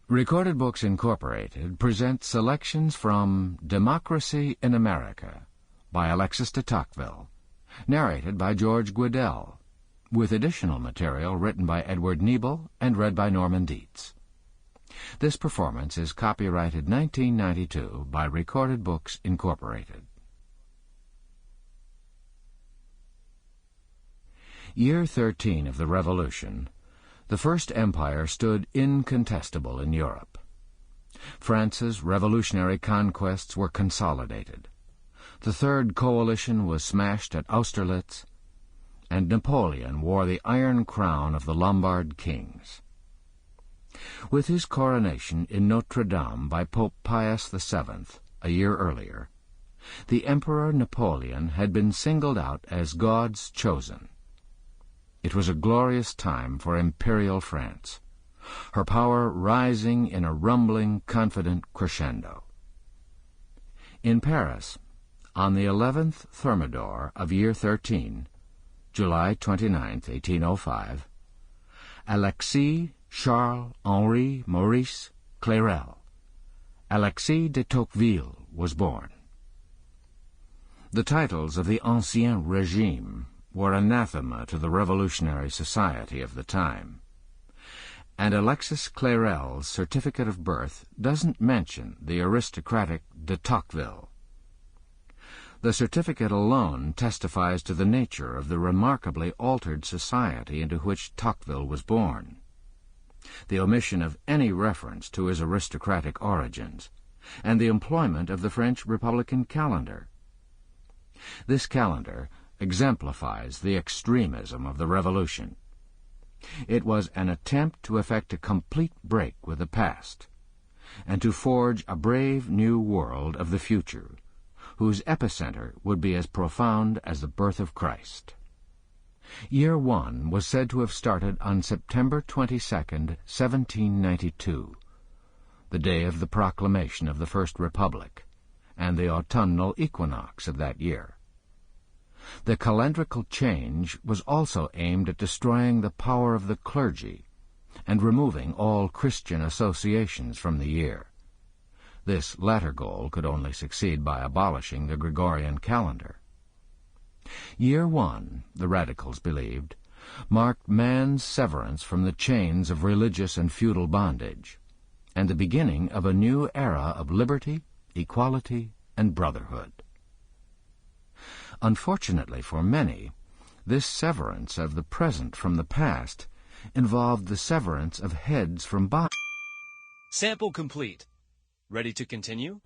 Recorded Books Incorporated presents selections from Democracy in America by Alexis de Tocqueville, narrated by George Guidall, with additional material written by Edward Nebel and read by Norman Dietz. This performance is copyrighted 1992 by Recorded Books Incorporated. Year 13 of the Revolution, the First Empire stood incontestable in Europe. France's revolutionary conquests were consolidated. The Third Coalition was smashed at Austerlitz, and Napoleon wore the iron crown of the Lombard kings. With his coronation in Notre Dame by Pope Pius VII a year earlier, the Emperor Napoleon had been singled out as God's chosen. It was a glorious time for imperial France, her power rising in a rumbling, confident crescendo. In Paris, on the 11th Thermidor of year 13, July 29, 1805, Alexis Charles-Henri Maurice Clérel, Alexis de Tocqueville, was born. The titles of the Ancien Régime were anathema to the revolutionary society of the time, and Alexis Clérel's certificate of birth doesn't mention the aristocratic de Tocqueville. The certificate alone testifies to the nature of the remarkably altered society into which Tocqueville was born. The omission of any reference to his aristocratic origins, and the employment of the French Republican calendar. This calendar exemplifies the extremism of the Revolution. It was an attempt to effect a complete break with the past, and to forge a brave new world of the future, whose epicenter would be as profound as the birth of Christ. Year 1 was said to have started on September 22, 1792, the day of the proclamation of the First Republic, and the autumnal equinox of that year. The calendrical change was also aimed at destroying the power of the clergy and removing all Christian associations from the year. This latter goal could only succeed by abolishing the Gregorian calendar. Year 1, the radicals believed, marked man's severance from the chains of religious and feudal bondage, and the beginning of a new era of liberty, equality, and brotherhood. Unfortunately for many, this severance of the present from the past involved the severance of heads from bodies. Sample complete. Ready to continue?